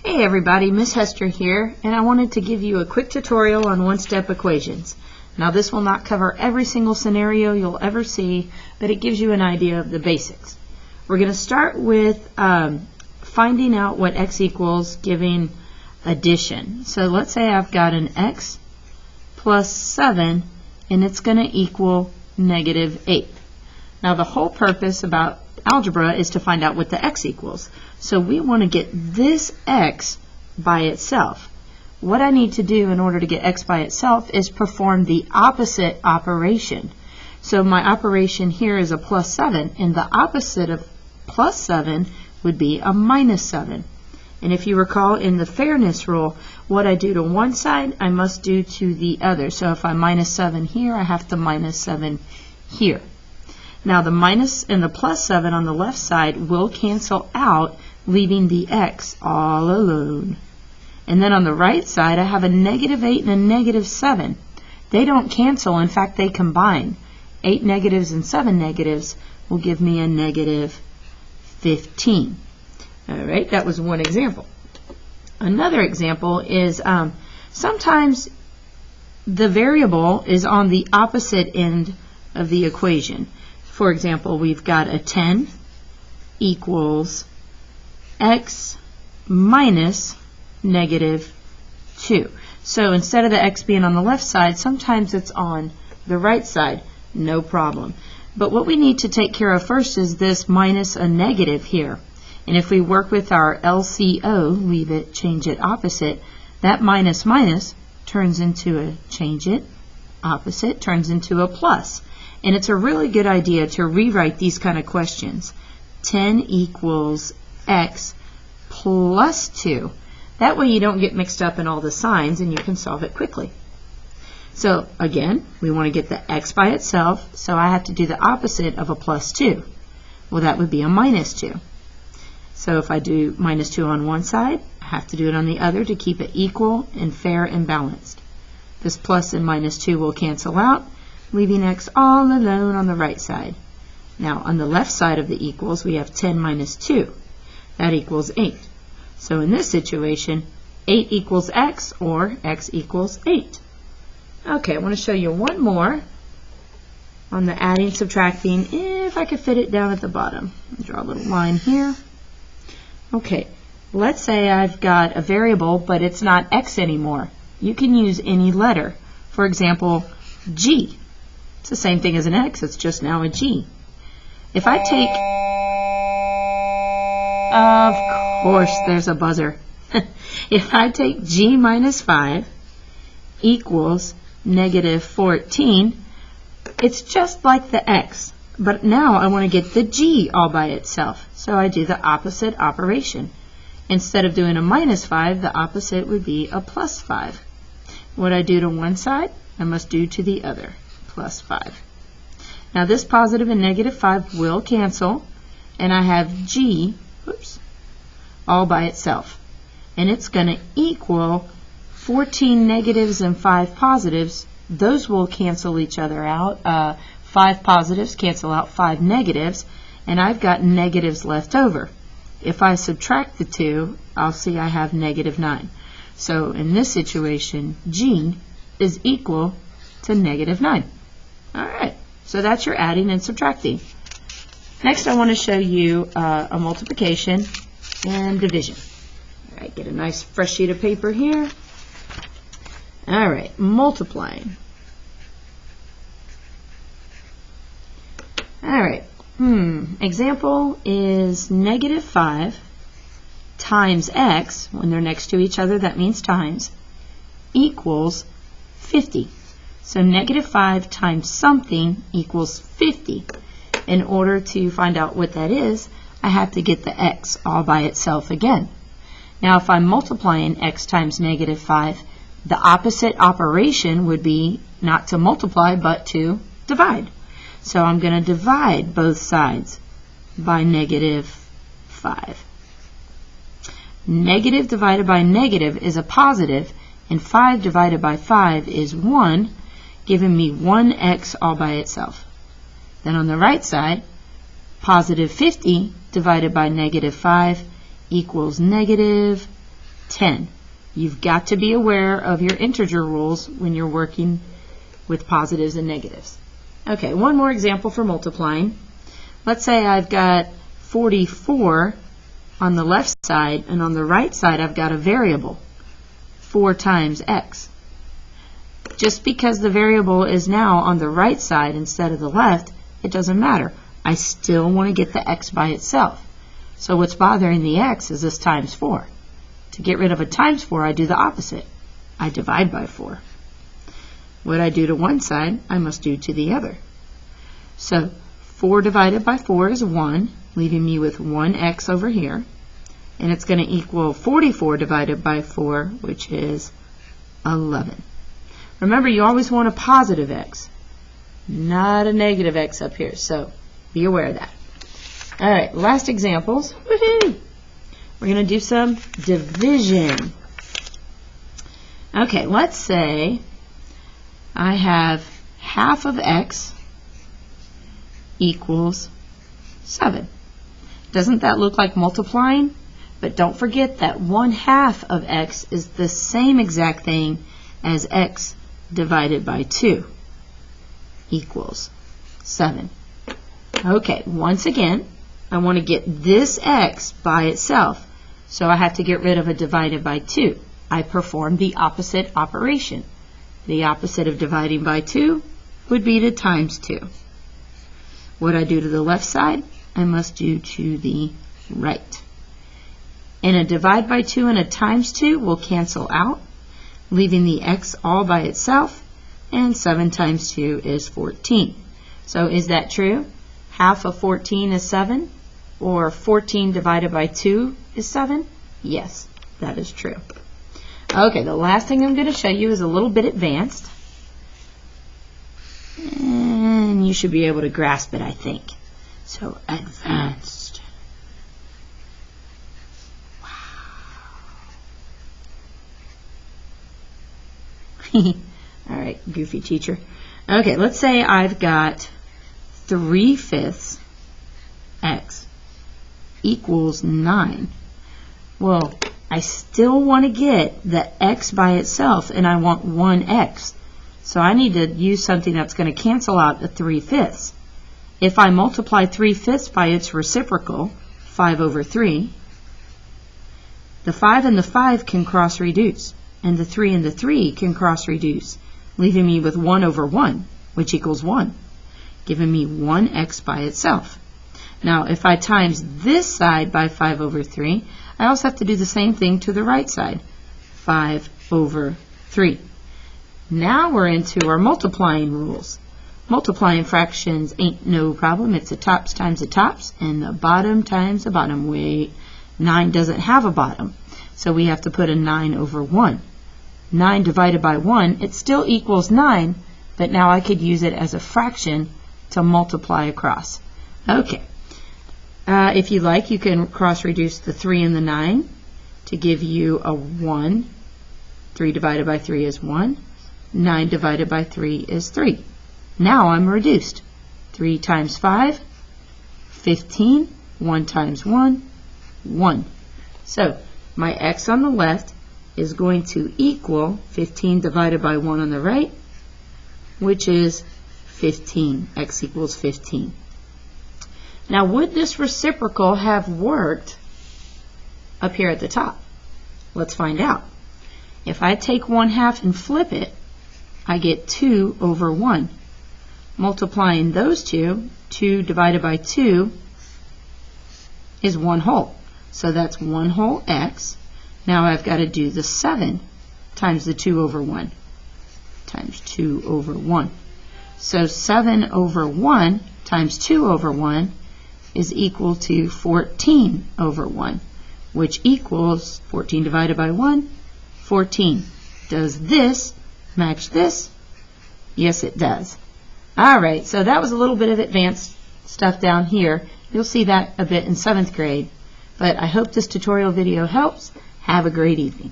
Hey everybody, Miss Hester here, and I wanted to give you a quick tutorial on one-step equations. Now this will not cover every single scenario you'll ever see, but it gives you an idea of the basics. We're going to start with finding out what x equals giving addition. So let's say I've got an x plus 7 and it's going to equal negative 8. Now the whole purpose about algebra is to find out what the x equals. So we want to get this x by itself. What I need to do in order to get x by itself is perform the opposite operation. So my operation here is a plus 7, and the opposite of plus 7 would be a minus 7. And if you recall in the fairness rule, what I do to one side, I must do to the other. So if I minus 7 here, I have to minus 7 here. Now the minus and the plus 7 on the left side will cancel out, leaving the x all alone. And then on the right side, I have a negative 8 and a negative 7. They don't cancel, in fact they combine. 8 negatives and 7 negatives will give me a negative 15. Alright, that was one example. Another example is sometimes the variable is on the opposite end of the equation. For example, we've got a 10 equals x minus negative 2. So instead of the x being on the left side, sometimes it's on the right side. No problem. But what we need to take care of first is this minus a negative here. And if we work with our LCO, leave it, change it, opposite, that minus minus turns into a change it, opposite, turns into a plus. And it's a really good idea to rewrite these kind of questions. 10 equals x plus 2. That way you don't get mixed up in all the signs and you can solve it quickly. So again, we want to get the x by itself, so I have to do the opposite of a plus 2. Well, that would be a minus 2. So if I do minus 2 on one side, I have to do it on the other to keep it equal and fair and balanced. This plus and minus 2 will cancel out, leaving x all alone on the right side. Now on the left side of the equals, we have 10 minus 2. That equals 8. So in this situation, 8 equals x, or x equals 8. Okay, I want to show you one more on the adding, subtracting, if I could fit it down at the bottom. Draw a little line here. Okay, let's say I've got a variable, but it's not x anymore. You can use any letter. For example, g. It's the same thing as an x, it's just now a g. If I take, of course there's a buzzer. If I take g minus 5 equals negative 14, it's just like the x. But now I want to get the g all by itself. So I do the opposite operation. Instead of doing a minus 5, the opposite would be a plus 5. What I do to one side, I must do to the other. Plus 5. Now this positive and negative 5 will cancel, and I have g, all by itself. And it's going to equal 14 negatives and 5 positives. Those will cancel each other out. 5 positives cancel out 5 negatives, and I've got negatives left over. If I subtract the 2, I'll see I have negative 9. So in this situation, g is equal to negative 9. Alright, so that's your adding and subtracting. Next I want to show you a multiplication and division. Alright, get a nice fresh sheet of paper here. Alright, multiplying. Alright, example is negative 5 times x, when they're next to each other that means times, equals 50. So negative 5 times something equals 50. In order to find out what that is, I have to get the x all by itself again. Now if I'm multiplying x times negative 5, the opposite operation would be not to multiply but to divide. So I'm going to divide both sides by negative 5. Negative divided by negative is a positive, and 5 divided by 5 is 1, giving me 1x all by itself. Then on the right side, positive 50 divided by negative 5 equals negative 10. You've got to be aware of your integer rules when you're working with positives and negatives. Okay, one more example for multiplying. Let's say I've got 44 on the left side, and on the right side I've got a variable, 4 times x. Just because the variable is now on the right side instead of the left, it doesn't matter. I still want to get the x by itself. So what's bothering the x is this times 4. To get rid of a times 4, I do the opposite. I divide by 4. What I do to one side, I must do to the other. So 4 divided by 4 is 1, leaving me with 1x over here. And it's going to equal 44 divided by 4, which is 11. Remember, you always want a positive x, not a negative x up here. So be aware of that. All right, last examples. Woohoo! We're going to do some division. Okay, let's say I have half of x equals 7. Doesn't that look like multiplying? But don't forget that 1/2 of x is the same exact thing as x divided by 2 equals 7. Okay, once again, I want to get this x by itself, so I have to get rid of a divided by 2. I perform the opposite operation. The opposite of dividing by 2 would be to times 2. What I do to the left side, I must do to the right. And a divide by 2 and a times 2 will cancel out, leaving the x all by itself, and 7 times 2 is 14. So is that true? Half of 14 is 7? Or 14 divided by 2 is 7? Yes, that is true. Okay, the last thing I'm going to show you is a little bit advanced. And you should be able to grasp it, I think. So, advanced. Wow. All right, goofy teacher. Okay, let's say I've got 3/5 x equals 9. Well, I still want to get the x by itself, and I want 1x. So I need to use something that's going to cancel out the 3/5. If I multiply 3/5 by its reciprocal, 5/3, the 5 and the 5 can cross-reduce, and the 3 and the 3 can cross-reduce, leaving me with 1/1, which equals 1, giving me 1x by itself. Now, if I times this side by 5/3, I also have to do the same thing to the right side, 5/3. Now we're into our multiplying rules. Multiplying fractions ain't no problem. It's the tops times the tops and the bottom times the bottom. Wait, 9 doesn't have a bottom, so we have to put a 9/1. 9 divided by 1, it still equals 9, but now I could use it as a fraction to multiply across. Okay. If you like, you can cross-reduce the 3 and the 9 to give you a 1. 3 divided by 3 is 1. 9 divided by 3 is 3. Now I'm reduced. 3 times 5, 15. 1 times 1, 1. So my x on the left is going to equal 15 divided by 1 on the right, which is 15. X equals 15. Now, would this reciprocal have worked up here at the top? Let's find out. If I take 1/2 and flip it, I get 2/1. Multiplying those two, 2 divided by 2 is 1 whole. So that's 1 whole x. Now I've got to do the 7 times the 2/1 times 2/1. So 7/1 times 2/1 is equal to 14/1, which equals 14 divided by 1, 14. Does this match this? Yes, it does. All right, so that was a little bit of advanced stuff down here. You'll see that a bit in 7th grade. But I hope this tutorial video helps. Have a great evening.